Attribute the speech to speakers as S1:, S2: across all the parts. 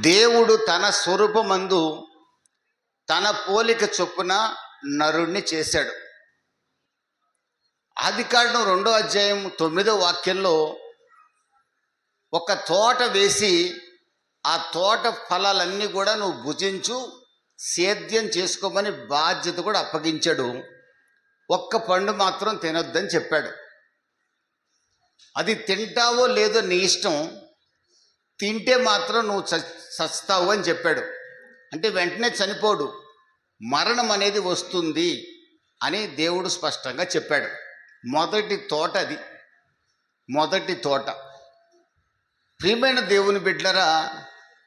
S1: దేవుడు తన స్వరూపమందు తన పోలిక చొప్పున నరుణ్ణి చేశాడు. ఆదికాండం 2వ అధ్యాయం 9వ వాక్యంలో ఒక తోట వేసి ఆ తోట ఫలాలన్నీ కూడా నువ్వు భుజించు, సేద్యం చేసుకోమని బాధ్యత కూడా అప్పగించాడు. ఒక్క పండు మాత్రం తినొద్దని చెప్పాడు. అది తింటావో లేదో నీ ఇష్టం, తింటే మాత్రం నువ్వు చస్తావు అని చెప్పాడు. అంటే వెంటనే చనిపోడు, మరణం అనేది వస్తుంది అని దేవుడు స్పష్టంగా చెప్పాడు. మొదటి తోట అది, మొదటి తోట. ప్రియమైన దేవుని బిడ్డలారా,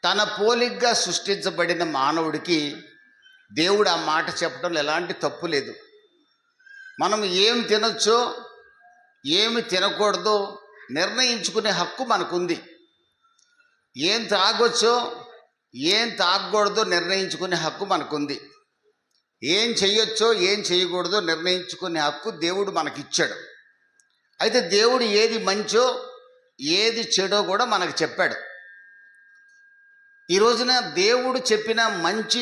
S1: తన పోలికగా సృష్టించబడిన మానవుడికి దేవుడు ఆ మాట చెప్పడంలో ఎలాంటి తప్పు లేదు. మనం ఏం తినొచ్చో ఏమి తినకూడదో నిర్ణయించుకునే హక్కు మనకుంది. ఏం తాగొచ్చో ఏం తాగకూడదో నిర్ణయించుకునే హక్కు మనకుంది. ఏం చెయ్యొచ్చో ఏం చేయకూడదో నిర్ణయించుకునే హక్కు దేవుడు మనకిచ్చాడు. అయితే దేవుడు ఏది మంచో ఏది చెడో కూడా మనకు చెప్పాడు. ఈ రోజున దేవుడు చెప్పిన మంచి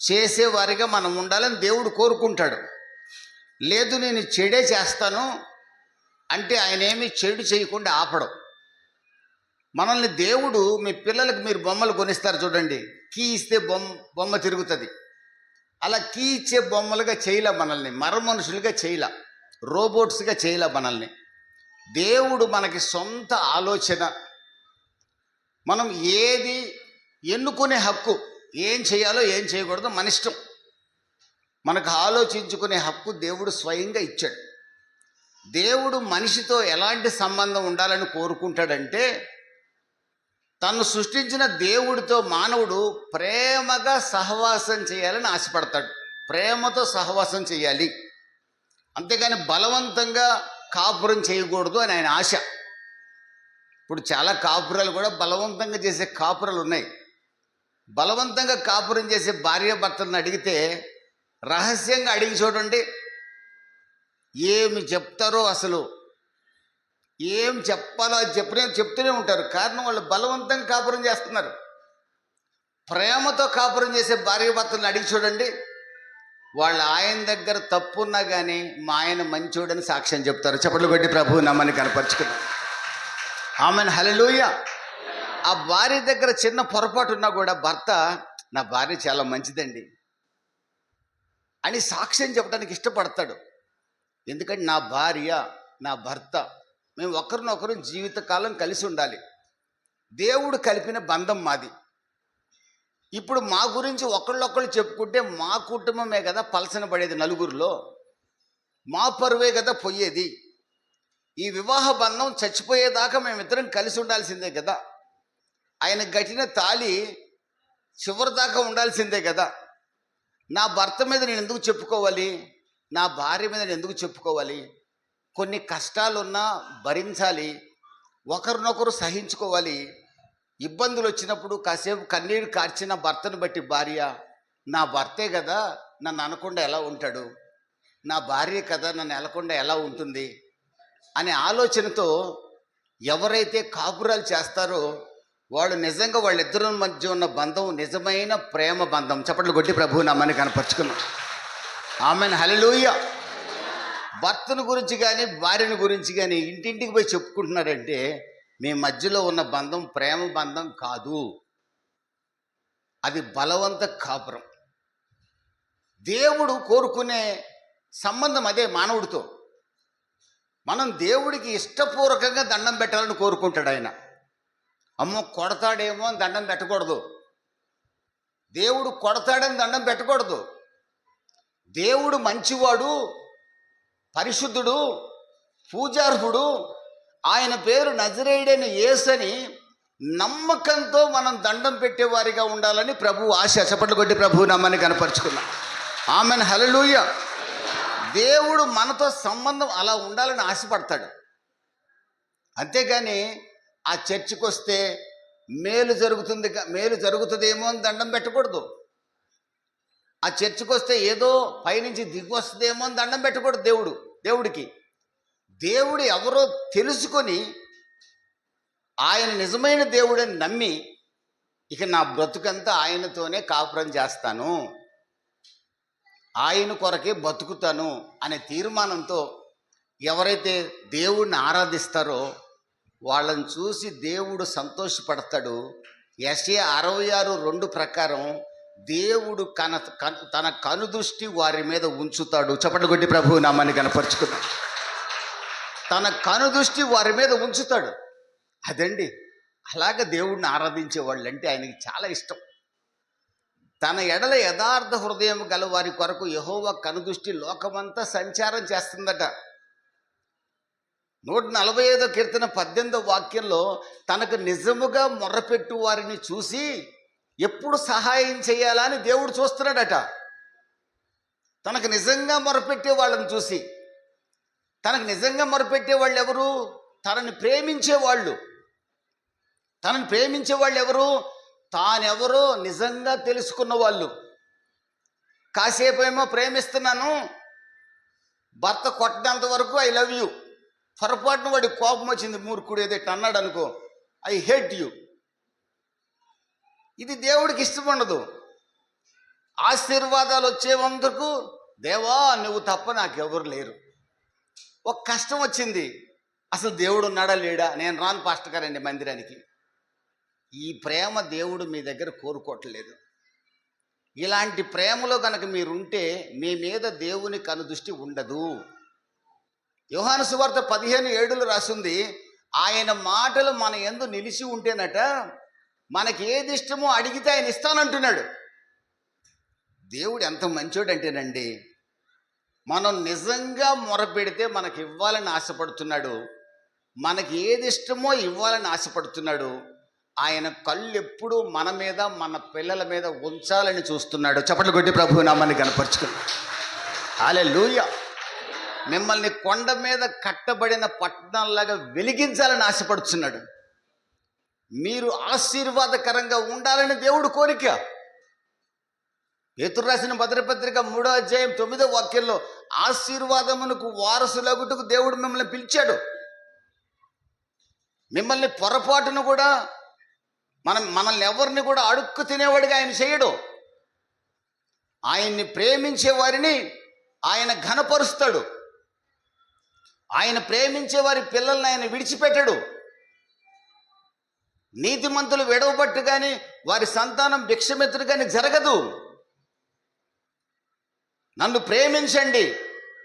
S1: చేసేవారిగా మనం ఉండాలని దేవుడు కోరుకుంటాడు. లేదు నేను చెడే చేస్తాను అంటే ఆయన ఏమీ చెడు చేయకుండా ఆపడం. మనల్ని దేవుడు, మీ పిల్లలకు మీరు బొమ్మలు కొనిస్తారు చూడండి, కీ ఇస్తే బొమ్మ తిరుగుతుంది. అలా కీ ఇచ్చే బొమ్మలుగా చేయలే మనల్ని, మనుషులుగా చేయలే, రోబోట్స్గా చేయలే మనల్ని. దేవుడు మనకి సొంత ఆలోచన, మనం ఏది ఎన్నుకునే హక్కు, ఏం చేయాలో ఏం చేయకూడదో మన ఇష్టం, మనకు ఆలోచించుకునే హక్కు దేవుడు స్వయంగా ఇచ్చాడు. దేవుడు మనిషితో ఎలాంటి సంబంధం ఉండాలని కోరుకుంటాడంటే, తను సృష్టించిన దేవుడితో మానవుడు ప్రేమగా సహవాసం చేయాలని ఆశపడతాడు. ప్రేమతో సహవాసం చేయాలి, అంతేగాని బలవంతంగా కాపురం చేయకూడదు అని ఆయన ఆశ. ఇప్పుడు చాలా కాపురాలు కూడా బలవంతంగా చేసే కాపురాలు ఉన్నాయి. బలవంతంగా కాపురం చేసే భార్యాభర్తలను అడిగితే రహస్యంగా అడిగి చూడండి, ఏమి చెప్తారో, అసలు ఏం చెప్పాలో అది చెప్తూనే ఉంటారు. కారణం వాళ్ళు బలవంతంగా కాపురం చేస్తున్నారు. ప్రేమతో కాపురం చేసే భార్యాభర్తలను అడిగి చూడండి, వాళ్ళ ఆయన దగ్గర తప్పున్నా కానీ మా ఆయన మంచోడని సాక్ష్యం చెప్తారు. చప్పట్లు కొట్టి ప్రభువు నమ్మని కనపరుచుకున్నాం. ఆమెన్, హల్లెలూయా. ఆ భార్య దగ్గర చిన్న పొరపాటు ఉన్నా కూడా భర్త, నా భార్య చాలా మంచిదండి అని సాక్ష్యం చెప్పడానికి ఇష్టపడతాడు. ఎందుకంటే నా భార్య, నా భర్త, మేము ఒకరినొకరు జీవితకాలం కలిసి ఉండాలి. దేవుడు కలిపిన బంధం మాది. ఇప్పుడు మా గురించి ఒకళ్ళొకళ్ళు చెప్పుకుంటే మా కుటుంబమే కదా పలసన పడేది, నలుగురిలో మా పరువే కదా పోయేది. ఈ వివాహ బంధం చచ్చిపోయేదాకా మేమిద్దరం కలిసి ఉండాల్సిందే కదా. ఆయన గట్టిన తాళి చివరి దాకా ఉండాల్సిందే కదా. నా భర్త మీద నేను ఎందుకు చెప్పుకోవాలి, నా భార్య మీద నేను ఎందుకు చెప్పుకోవాలి? కొన్ని కష్టాలున్నా భరించాలి, ఒకరినొకరు సహించుకోవాలి. ఇబ్బందులు వచ్చినప్పుడు కాసేపు కన్నీరు కార్చిన భర్తను బట్టి భార్య, నా భర్తే కదా నన్ను అనకుండా ఎలా ఉంటాడు, నా భార్య కదా నన్ను అనకుండా ఎలా ఉంటుంది అనే ఆలోచనతో ఎవరైతే కాపురాలు చేస్తారో వాళ్ళు నిజంగా వాళ్ళిద్దరి మధ్య ఉన్న బంధం నిజమైన ప్రేమ బంధం. చప్పట్లు కొట్టి ప్రభువు నమ్మని కనపరుచుకున్నాం. ఆమెన్, హల్లెలూయా. భర్తను గురించి కానీ భార్యను గురించి కానీ ఇంటింటికి పోయి చెప్పుకుంటున్నారంటే మీ మధ్యలో ఉన్న బంధం ప్రేమ బంధం కాదు, అది బలవంత కాపురం. దేవుడు కోరుకునే సంబంధం అదే మానవుడితో. మనం దేవుడికి ఇష్టపూర్వకంగా దండం పెట్టాలని కోరుకుంటాడు ఆయన. అమ్మో కొడతాడేమో అని దండం పెట్టకూడదు. దేవుడు కొడతాడని దండం పెట్టకూడదు. దేవుడు మంచివాడు, పరిశుద్ధుడు, పూజార్హుడు, ఆయన పేరు నజరేయుడైన యేసు అని నమ్మకంతో మనం దండం పెట్టేవారిగా ఉండాలని ప్రభువు ఆశ. చప్పట్లు కొట్టి ప్రభువు నమ్మని కనపరుచుకున్నాం. ఆమెన్, హల్లెలూయా. దేవుడు మనతో సంబంధం అలా ఉండాలని ఆశపడతాడు. అంతేగాని ఆ చర్చికి వస్తే మేలు జరుగుతుందేమో అని దండం పెట్టకూడదు. ఆ చర్చికి వస్తే ఏదో పైనుంచి దిగి వస్తుందేమో అని దండం పెట్టకూడదు. దేవుడికి దేవుడు ఎవరో తెలుసుకొని ఆయన నిజమైన దేవుడని నమ్మి ఇక నా బ్రతుకంతా ఆయనతోనే కాపురం చేస్తాను, ఆయన కొరకే బతుకుతాను అనే తీర్మానంతో ఎవరైతే దేవుడిని ఆరాధిస్తారో వాళ్ళని చూసి దేవుడు సంతోషపడతాడు. యెషయా 66:2 ప్రకారం దేవుడు తన కనుదృష్టి వారి మీద ఉంచుతాడు. చప్పట్లు కొట్టి ప్రభువు నామాన్ని కనపరుచుకుందాం. తన కనుదృష్టి వారి మీద ఉంచుతాడు. అదండి, అలాగ దేవుడిని ఆరాధించే వాళ్ళు అంటే ఆయనకి చాలా ఇష్టం. తన ఎడల యథార్థ హృదయం గల వారి కొరకు యెహోవా కనుదృష్టి లోకమంతా సంచారం చేస్తుందట. 145 కీర్తన 18 వాక్యంలో తనకు నిజముగా మొర్రపెట్టు వారిని చూసి ఎప్పుడు సహాయం చేయాలని దేవుడు చూస్తున్నాడట. తనకు నిజంగా మొరపెట్టే వాళ్ళని చూసి, తనకు నిజంగా మొరపెట్టే వాళ్ళు ఎవరు? తనని ప్రేమించే వాళ్ళు. తనని ప్రేమించే వాళ్ళు ఎవరు? తానెవరో నిజంగా తెలుసుకున్న వాళ్ళు. కాసేపు ఏమో ప్రేమిస్తున్నాను, భర్త కొట్టడంత వరకు ఐ లవ్ యూ, పొరపాటున వాడి కోపం వచ్చింది, మూర్ఖుడు ఏదైతే అన్నాడు అనుకో, ఐ హేట్ యూ. ఇది దేవుడికి ఇష్టం ఉండదు. ఆశీర్వాదాలు వచ్చేందుకు దేవా నువ్వు తప్ప నాకెవరు లేరు. ఒక కష్టం వచ్చింది, అసలు దేవుడు ఉన్నాడా లేడా, నేను రాను పాస్టర్ గారండి మందిరానికి. ఈ ప్రేమ దేవుడు మీ దగ్గర కోరుకోవట్లేదు. ఇలాంటి ప్రేమలో కనుక మీరుంటే మీ మీద దేవుని కనుదృష్టి ఉండదు. యోహాను సువార్త 15:7 రాసింది, ఆయన మాటలు మన యందు నిలిచి ఉంటేనట మనకి ఏది ఇష్టమో అడిగితే ఆయన ఇస్తానంటున్నాడు. దేవుడు ఎంత మంచోడు అంటేనండి, మనం నిజంగా మొరపెడితే మనకి ఇవ్వాలని ఆశపడుతున్నాడు. మనకి ఏది ఇష్టమో ఇవ్వాలని ఆశపడుతున్నాడు. ఆయన కళ్ళు ఎప్పుడూ మన మీద మన పిల్లల మీద ఉంచాలని చూస్తున్నాడు. చప్పట్లు కొట్టి ప్రభువు నామాన్ని కనపరుచుకున్నాడు. హల్లెలూయా. మిమ్మల్ని కొండ మీద కట్టబడిన పట్టణంలాగా వెలిగించాలని ఆశపడుతున్నాడు. మీరు ఆశీర్వాదకరంగా ఉండాలని దేవుడు కోరిక. పేతురు రాసిన పత్రిక 3:9 వాక్యంలో ఆశీర్వాదమునకు వారసులగుటకు దేవుడు మిమ్మల్ని పిలిచాడు. మిమ్మల్ని పొరపాటును కూడా మనల్ని ఎవరిని కూడా అడుక్కు తినేవాడిగా ఆయన చేయడు. ఆయన్ని ప్రేమించే వారిని ఆయన ఘనపరుస్తాడు. ఆయన ప్రేమించే వారి పిల్లల్ని ఆయన విడిచిపెట్టడు. నీతిమంతులు విడవబట్టు కానీ వారి సంతానం భిక్షమెత్తుడు కానీ జరగదు. నన్ను ప్రేమించండి,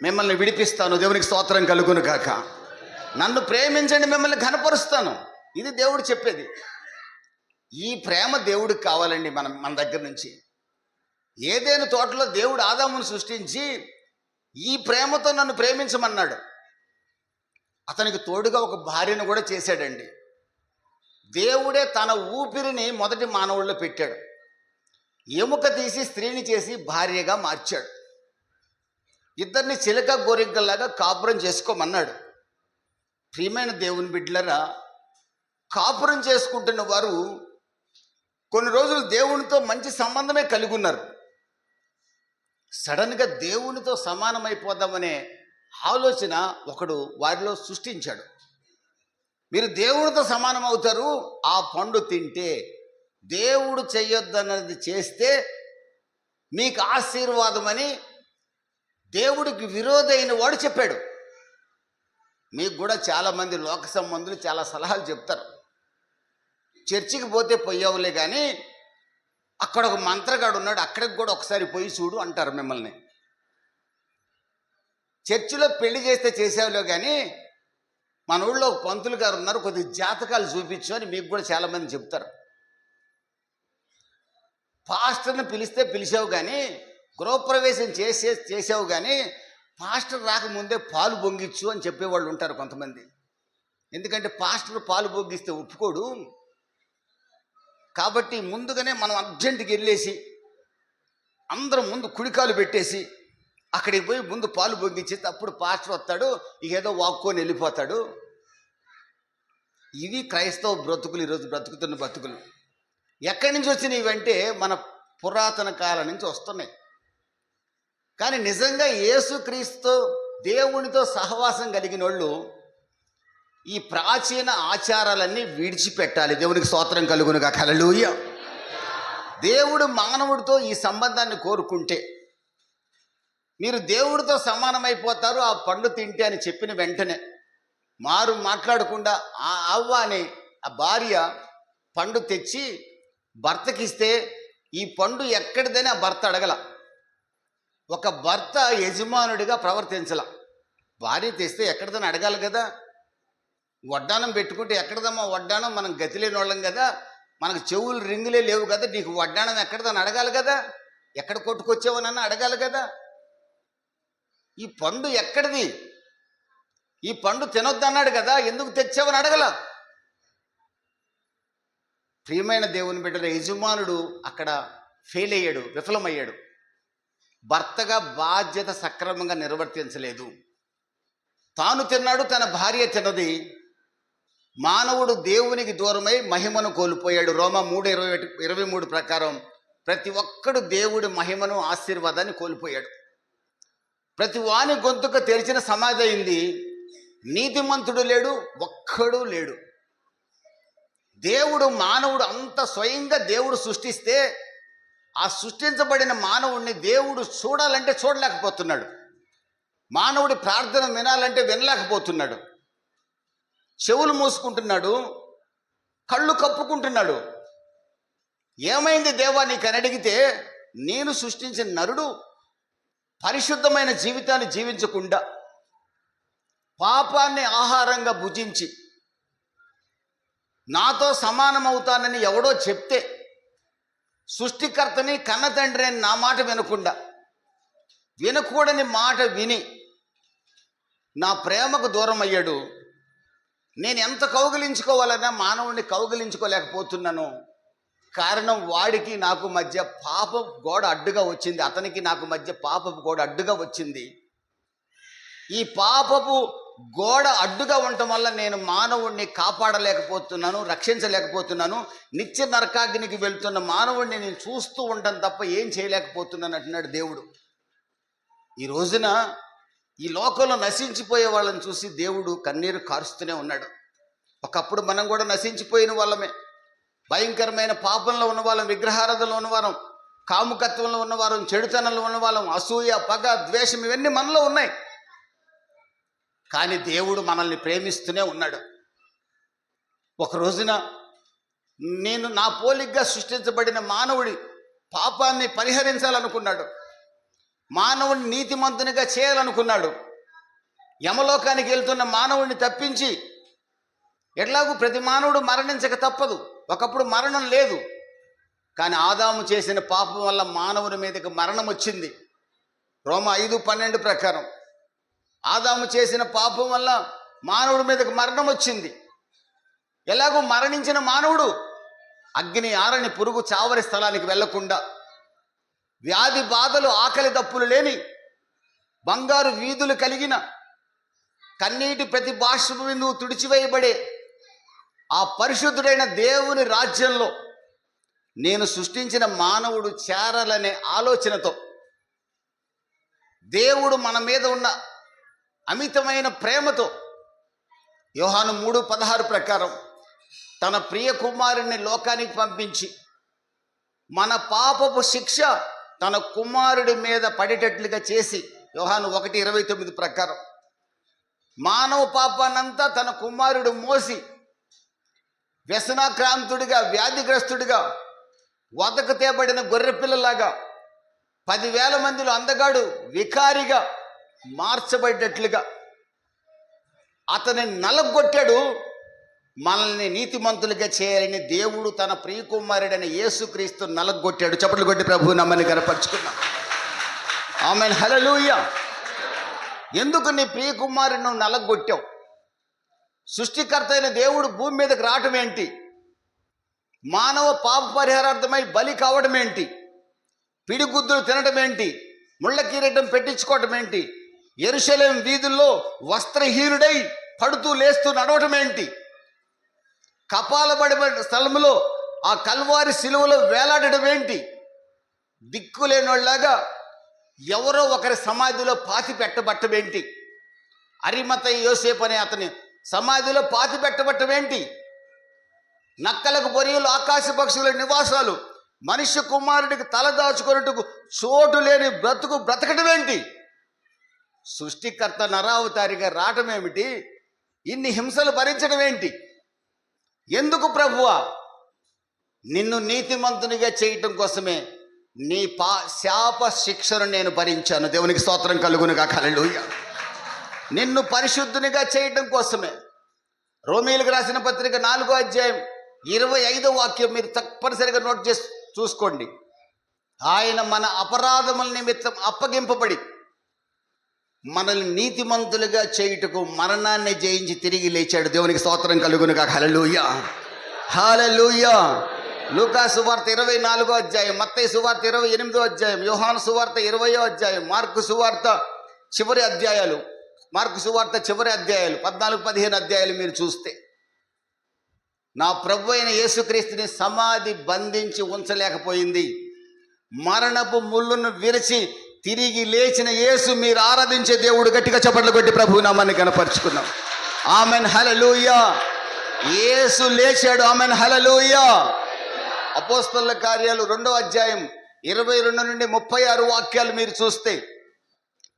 S1: మిమ్మల్ని విడిపిస్తాను, దేవునికి స్తోత్రం కలుగును గాక. నన్ను ప్రేమించండి, మిమ్మల్ని ఘనపరుస్తాను. ఇది దేవుడు చెప్పేది. ఈ ప్రేమ దేవుడికి కావాలండి. మన దగ్గర నుంచి ఏదైనా తోటలో దేవుడు ఆదామును సృష్టించి ఈ ప్రేమతో నన్ను ప్రేమించమన్నాడు. అతనికి తోడుగా ఒక భార్యను కూడా చేశాడండి. దేవుడే తన ఊపిరిని మొదటి మానవుల్లో పెట్టాడు. ఎముక తీసి స్త్రీని చేసి భార్యగా మార్చాడు. ఇద్దరిని చిలక గోరింకల్లాగా కాపురం చేసుకోమన్నాడు. ప్రియమైన దేవుని బిడ్డలరా, కాపురం చేసుకుంటున్న వారు కొన్ని రోజులు దేవునితో మంచి సంబంధమే కలిగి ఉన్నారు. సడన్గా దేవునితో సమానమైపోదామనే ఆలోచన ఒకడు వారిలో సృష్టించాడు. మీరు దేవుడితో సమానం అవుతారు, ఆ పండు తింటే, దేవుడు చెయ్యొద్దన్నది చేస్తే మీకు ఆశీర్వాదమని దేవుడికి విరోధైన వాడు చెప్పాడు. మీకు కూడా చాలామంది లోక సంబంధులు చాలా సలహాలు చెప్తారు. చర్చికి పోతే పోయావులే కానీ అక్కడ ఒక మంత్రగాడు ఉన్నాడు, అక్కడికి కూడా ఒకసారి పోయి చూడు అంటారు మిమ్మల్ని. చర్చిలో పెళ్లి చేస్తే చేసావులే కానీ మన ఊళ్ళో ఒక పంతులు గారు ఉన్నారు, కొద్ది జాతకాలు చూపించు అని మీకు కూడా చాలామంది చెప్తారు. పాస్టర్ని పిలిస్తే పిలిచావు కానీ, గృహప్రవేశం చేసావు కానీ పాస్టర్ రాకముందే పాలు పొంగిచ్చు అని చెప్పేవాళ్ళు ఉంటారు కొంతమంది. ఎందుకంటే పాస్టర్ పాలు పొంగిస్తే ఒప్పుకోడు. కాబట్టి ముందుగానే మనం అర్జెంటుకి వెళ్ళేసి అందరం ముందు కుడికాలు పెట్టేసి అక్కడికి పోయి ముందు పాలు పొంగిచ్చేస్తే అప్పుడు పాస్టర్ వస్తాడు, ఇక ఏదో వాక్కొని వెళ్ళిపోతాడు. ఇవి క్రైస్తవ బ్రతుకులు, ఈరోజు బ్రతుకుతున్న బ్రతుకులు. ఎక్కడి నుంచి వచ్చినాయి ఇవంటే మన పురాతన కాలం నుంచి వస్తున్నాయి. కానీ నిజంగా యేసుక్రీస్తు దేవునితో సహవాసం కలిగిన వాళ్ళు ఈ ప్రాచీన ఆచారాలన్నీ విడిచిపెట్టాలి. దేవునికి స్తోత్రం కలుగునుగా. హల్లెలూయా. దేవుడు మానవుడితో ఈ సంబంధాన్ని కోరుకుంటే మీరు దేవుడితో సమానమైపోతారు ఆ పండు తింటే అని చెప్పిన వెంటనే మాట్లాడకుండా ఆ అవ్వ అని ఆ భార్య పండు తెచ్చి భర్తకిస్తే ఈ పండు ఎక్కడిదని ఆ భర్త అడగల. ఒక భర్త యజమానుడిగా ప్రవర్తించల. భార్య తెస్తే ఎక్కడిదని అడగాలి కదా. వడ్డానం పెట్టుకుంటే ఎక్కడదమ్మా వడ్డానం, మనం గతి లేని వాళ్ళం కదా, మనకు చెవులు రింగులే లేవు కదా, నీకు వడ్డానం ఎక్కడదని అడగాలి కదా, ఎక్కడ కొట్టుకొచ్చావనన్నా అడగాలి కదా. ఈ పండు ఎక్కడిది, ఈ పండు తినొద్దన్నాడు కదా, ఎందుకు తెచ్చావని అడగల. ప్రియమైన దేవుని బిడ్డల యజమానుడు అక్కడ ఫెయిల్ అయ్యాడు, విఫలమయ్యాడు. భర్తగా బాధ్యత సక్రమంగా నిర్వర్తించలేదు. తాను తిన్నాడు, తన భార్య తిన్నది. మానవుడు దేవునికి దూరమై మహిమను కోల్పోయాడు. రోమా 3:23 ప్రకారం ప్రతి ఒక్కడు దేవుడి మహిమను ఆశీర్వాదాన్ని కోల్పోయాడు. ప్రతి వాని గొంతుక తెరిచిన సమాధి అయింది. నీతిమంతుడు లేడు, ఒక్కడు లేడు. మానవుడు అంత స్వయంగా దేవుడు సృష్టిస్తే ఆ సృష్టించబడిన మానవుడిని దేవుడు చూడాలంటే చూడలేకపోతున్నాడు. మానవుడి ప్రార్థన వినాలంటే వినలేకపోతున్నాడు. చెవులు మూసుకుంటున్నాడు, కళ్ళు కప్పుకుంటున్నాడు. ఏమైంది దేవా నీకని అడిగితే, నేను సృష్టించిన నరుడు పరిశుద్ధమైన జీవితాన్ని జీవించకుండా పాపాన్ని ఆహారంగా భుజించి నాతో సమానమవుతానని ఎవడో చెప్తే, సృష్టికర్తని కన్న తండ్రి అని నా మాట వినకుండా వినకూడని మాట విని నా ప్రేమకు దూరం అయ్యాడు. నేను ఎంత కౌగిలించుకోవాలన్నా మానవుడిని కౌగిలించుకోలేకపోతున్నాను. కారణం వాడికి నాకు మధ్య పాపపు గోడ అడ్డుగా వచ్చింది, అతనికి నాకు మధ్య పాపపు గోడ అడ్డుగా వచ్చింది. ఈ పాపపు గోడ అడ్డుగా ఉండటం వల్ల నేను మానవుడిని కాపాడలేకపోతున్నాను, రక్షించలేకపోతున్నాను. నిత్య నరకాగ్నికి వెళ్తున్న మానవుడిని నేను చూస్తూ ఉంటాను తప్ప ఏం చేయలేకపోతున్నాను అంటున్నాడు దేవుడు. ఈ రోజున ఈ లోకంలో నశించిపోయే వాళ్ళని చూసి దేవుడు కన్నీరు కారుస్తూనే ఉన్నాడు. ఒకప్పుడు మనం కూడా నశించిపోయిన వాళ్ళమే. భయంకరమైన పాపంలో ఉన్నవాళ్ళం, విగ్రహారాధనలో ఉన్నవారం, కాముకత్వంలో ఉన్నవారం, చెడుతనంలో ఉన్నవాళ్ళం, అసూయ, పగ, ద్వేషం ఇవన్నీ మనలో ఉన్నాయి. కానీ దేవుడు మనల్ని ప్రేమిస్తూనే ఉన్నాడు. ఒక రోజున నేను నా పోలికగా సృష్టించబడిన మానవుడి పాపాన్ని పరిహరించాలనుకున్నాడు. మానవుడిని నీతిమంతునిగా చేయాలనుకున్నాడు. యమలోకానికి వెళ్తున్న మానవుడిని తప్పించి, ఎట్లాగూ ప్రతి మానవుడు మరణించక తప్పదు, ఒకప్పుడు మరణం లేదు. కానీ ఆదాము చేసిన పాపం వల్ల మానవుని మీదకి మరణం వచ్చింది. రోమా 5:12 ప్రకారం ఆదాము చేసిన పాపం వల్ల మానవుడి మీదకి మరణం వచ్చింది. ఎలాగూ మరణించిన మానవుడు అగ్ని ఆరని పురుగు చావరి స్థలానికి వెళ్లకుండా, వ్యాధి బాధలు, ఆకలి దప్పులు లేని, బంగారు వీధులు కలిగిన, కన్నీటి ప్రతి బాష్ప బిందువు తుడిచివేయబడే ఆ పరిశుద్ధుడైన దేవుని రాజ్యంలో నేను సృష్టించిన మానవుడు చేరాలనే ఆలోచనతో దేవుడు మన మీద ఉన్న అమితమైన ప్రేమతో యోహాను 3:16 ప్రకారం తన ప్రియ కుమారుని లోకానికి పంపించి మన పాపపు శిక్ష తన కుమారుడి మీద పడేటట్లుగా చేసి, యోహాను 1:29 ప్రకారం మానవ పాపానంతా తన కుమారుడు మోసి వ్యసనాక్రాంతుడిగా, వ్యాధిగ్రస్తుడిగా, వదకు తేబడిన గొర్రెపిల్లలాగా 10,000 మందిలో అందగాడు వికారిగా మార్చబడ్డట్లుగా అతని నలగొట్టాడు. మనల్ని నీతిమంతులుగా చేయాలని దేవుడు తన ప్రియకుమారుడైన యేసుక్రీస్తు నలగొట్టాడు. చప్పట్లు కొట్టి ప్రభు నమ్మని కనపరుచుకున్నాం. ఆమేన్, హల్లెలూయా. ఎందుకు నీ ప్రియకుమారుని నువ్వు నలగొట్టావు? సృష్టికర్త అయిన దేవుడు భూమి మీదకి రావటం ఏంటి? మానవ పాప పరిహారార్థమై బలి కావడం ఏంటి? పిడిగుద్దులు తినడం ఏంటి? ముళ్ళ కిరీటం పెట్టించుకోవటం ఏంటి? యెరూషలేము వీధుల్లో వస్త్రహీనుడై పడుతూ లేస్తూ నడవటం ఏంటి? కపాలబడిన స్థలంలో ఆ కల్వారి శిలువలో వేలాడడం ఏంటి? దిక్కులేనోళ్ళలాగా ఎవరో ఒకరి సమాధిలో పాతి పెట్టబట్టమేంటి? అరిమతయి యోసేపు అనే అతని సమాధిలో పాతి పెట్టబట్టం ఏంటి? నక్కలకు బొరియలు, ఆకాశ పక్షుల నివాసాలు, మనుష్య కుమారుడికి తల దాచుకున్నట్టుకు చోటు లేని బ్రతుకు బ్రతకడం ఏంటి? సృష్టికర్త నరావతారిగా రావటం ఏమిటి? ఇన్ని హింసలు భరించడం ఏంటి? ఎందుకు ప్రభువా? నిన్ను నీతిమంతునిగా చేయటం కోసమే నీ శాప శిక్షను నేను భరించాను. దేవునికి స్తోత్రం కలుగునుగా. హల్లెలూయా. నిన్ను పరిశుద్ధునిగా చేయటం కోసమే. రోమీయులకు రాసిన పత్రిక 4వ అధ్యాయం 25వ వాక్యం మీరు తప్పనిసరిగా నోట్ చేసి చూసుకోండి. ఆయన మన అపరాధముల నిమిత్తం అప్పగింపబడి మనల్ని నీతిమంతులుగా చేయుటకు మరణాన్ని జయించి తిరిగి లేచాడు. దేవునికి స్తోత్రం కలుగునుగా. హల్లెలూయా, హల్లెలూయా. లూకా సువార్త 24వ అధ్యాయం, మత్తయి సువార్త 28వ అధ్యాయం, యోహాను సువార్త 20వ అధ్యాయం, మార్కు సువార్త చివరి అధ్యాయాలు 14-15 అధ్యాయాలు మీరు చూస్తే నా ప్రభు అయిన యేసుక్రీస్తుని సమాధి బంధించి ఉంచలేకపోయింది. మరణపు ముళ్ళును విరిచి తిరిగి లేచిన యేసు మీరు ఆరాధించే దేవుడు. గట్టిగా చప్పట్లు కొట్టి ప్రభు నామాన్ని కనపరుచుకున్నాం. ఆమెన్, హల్లెలూయా. యేసు లేచాడు. ఆమెన్, హల్లెలూయా. అపోస్తలుల కార్యాలు 2వ అధ్యాయం 22-36 వాక్యాలు మీరు చూస్తే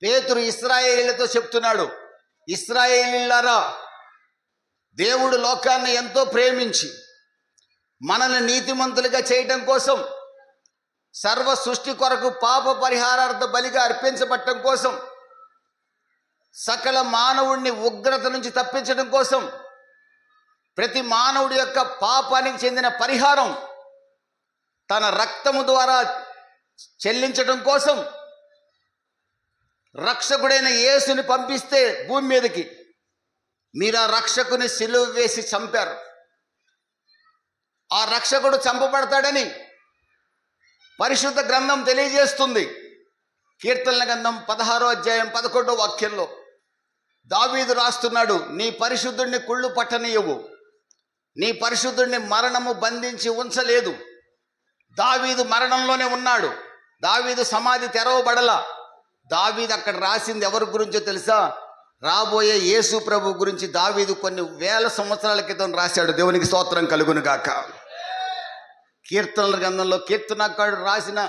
S1: పేతురు ఇశ్రాయేలీయులతో చెప్తున్నాడు, ఇశ్రాయేలీయులారా, దేవుడు లోకాన్ని ఎంతో ప్రేమించి మనల్ని నీతిమంతులుగా చేయటం కోసం, సర్వ సృష్టి కొరకు పాప పరిహారార్థ బలిగా అర్పించబడటం కోసం, సకల మానవుడిని ఉగ్రత నుంచి తప్పించడం కోసం, ప్రతి మానవుడి యొక్క పాపానికి చెందిన పరిహారం తన రక్తము ద్వారా చెల్లించడం కోసం రక్షకుడైన యేసుని పంపిస్తే భూమి మీదకి మీరు ఆ రక్షకుని సిలువ వేసి చంపారు. ఆ రక్షకుడు చంపబడతాడని పరిశుద్ధ గ్రంథం తెలియజేస్తుంది. కీర్తనల గ్రంథం 16వ అధ్యాయం 11వ వాక్యంలో దావీదు రాస్తున్నాడు, నీ పరిశుద్ధుడిని కుళ్ళు పట్టనీయవు, నీ పరిశుద్ధుడిని మరణము బంధించి ఉంచలేదు. దావీదు మరణంలోనే ఉన్నాడు. దావీదు సమాధి తెరవబడలా. దావీదు అక్కడ రాసింది ఎవరి గురించో తెలుసా? రాబోయే యేసు ప్రభు గురించి దావీదు కొన్ని వేల సంవత్సరాల క్రితం రాశాడు. దేవునికి స్తోత్రం కలుగును గాక. కీర్తనల గ్రంథంలో కీర్తనకారుడు రాసిన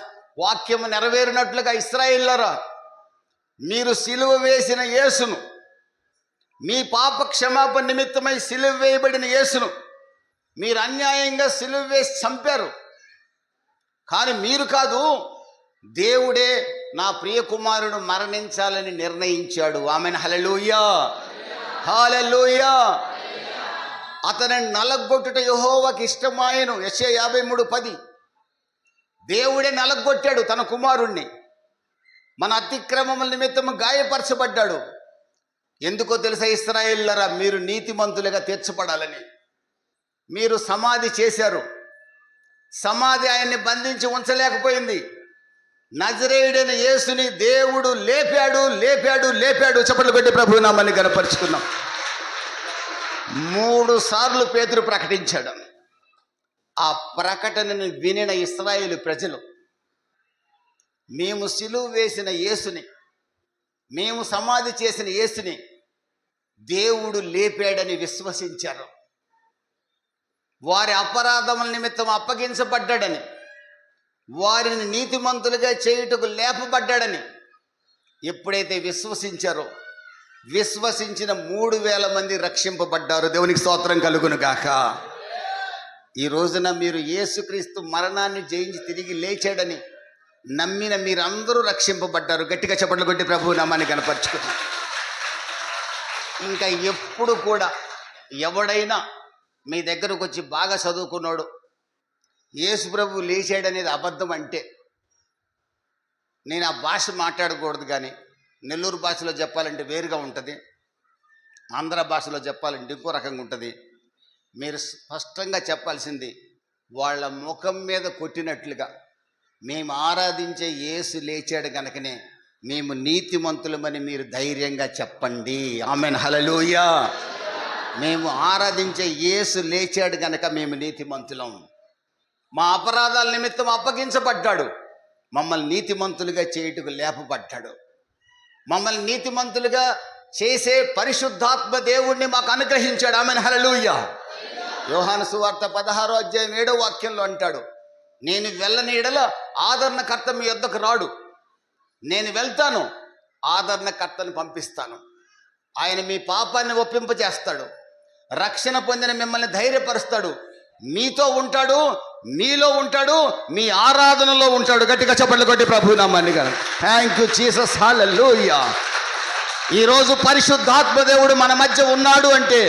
S1: వాక్యము నెరవేరినట్లుగా, ఇశ్రాయేలులారా, మీరు సిలువ వేసిన యేసును, మీ పాప క్షమాపణ నిమిత్తమై సిలువ వేయబడిన యేసును మీరు అన్యాయంగా సిలువ వేసి చంపారు. కానీ మీరు కాదు, దేవుడే నా ప్రియ కుమారుడు మరణించాలని నిర్ణయించాడు. ఆమెన్, హల్లెలూయా, హల్లెలూయా. అతనిని నలగొట్టుట యెహోవాకి ఇష్టమాయెను. యెషయా 53:10. దేవుడే నలగొట్టాడు తన కుమారుణ్ణి. మన అతిక్రమముల నిమిత్తము గాయపరచబడ్డాడు. ఎందుకో తెలుసా? ఇశ్రాయేలులారా, మీరు నీతిమంతులుగా తీర్చబడాలని. మీరు సమాధి చేశారు. సమాధి ఆయన్ని బంధించి ఉంచలేకపోయింది. నజరేయుడైన యేసుని దేవుడు లేపాడు, లేపాడు, లేపాడు. చప్పట్లు కొట్టి ప్రభు నామాన్ని గణపరుచుకున్నాం. 3 సార్లు పేతురు ప్రకటించాడు. ఆ ప్రకటనను వినిన ఇశ్రాయేలు ప్రజలు మేము సిలువ వేసిన యేసుని, మేము సమాధి చేసిన యేసుని దేవుడు లేపాడని విశ్వసించారు. వారి అపరాధముల నిమిత్తం అప్పగించబడ్డాడని, వారిని నీతిమంతులుగా చేయుటకు లేపబడ్డాడని ఎప్పుడైతే విశ్వసించారో, విశ్వసించిన 3000 మంది రక్షింపబడ్డారు. దేవునికి స్తోత్రం కలుగును గాక. ఈ రోజున మీరు యేసుక్రీస్తు మరణాన్ని జయించి తిరిగి లేచాడని నమ్మిన మీరందరూ రక్షింపబడ్డారు. గట్టిగా చప్పట్లు కొట్టి ప్రభు నామాన్ని కనపరుచుకున్నారు. ఇంకా ఎప్పుడు కూడా ఎవడైనా మీ దగ్గరకు వచ్చి బాగా చదువుకున్నాడు, యేసు ప్రభు లేచాడనేది అబద్ధం అంటే, నేను ఆ భాష మాట్లాడకూడదు, కానీ నెల్లూరు భాషలో చెప్పాలంటే వేరుగా ఉంటుంది, ఆంధ్ర భాషలో చెప్పాలంటే ఇంకో రకంగా ఉంటుంది. మీరు స్పష్టంగా చెప్పాల్సింది వాళ్ళ ముఖం మీద కొట్టినట్లుగా, మేము ఆరాధించే యేసు లేచాడు కనుకనే మేము నీతిమంతులమని మీరు ధైర్యంగా చెప్పండి. ఆమెన్, హల్లెలూయా. మేము ఆరాధించే యేసు లేచాడు కనుక మేము నీతిమంతులం. మా అపరాధాల నిమిత్తం అప్పగించబడ్డాడు, మమ్మల్ని నీతిమంతులుగా చేయుటకు లేపబడ్డాడు. మమ్మల్ని నీతిమంతులుగా చేసే పరిశుద్ధాత్మ దేవుణ్ణి మాకు అనుగ్రహించాడు. ఆమెన్, హల్లెలూయా. యోహాను సువార్త 16వ అధ్యాయం 7వ వాక్యంలో అంటాడు, నేను వెళ్ళని ఎడల ఆదరణకర్త మీ యొద్దకు రాడు, నేను వెళ్తాను, ఆదరణకర్తను పంపిస్తాను. ఆయన మీ పాపాన్ని ఒప్పింపజేస్తాడు, రక్షణ పొందిన మిమ్మల్ని ధైర్యపరుస్తాడు, మీతో ఉంటాడు, మీలో ఉంటాడు, మీ ఆరాధనలో ఉంటాడు. గట్టిగా చప్పట్లు కొట్టి ప్రభువు నామాన్ని గారు. థ్యాంక్ యూ జీసస్, హల్లెలూయా. ఈరోజు పరిశుద్ధాత్మ దేవుడు మన మధ్య ఉన్నాడు అంటే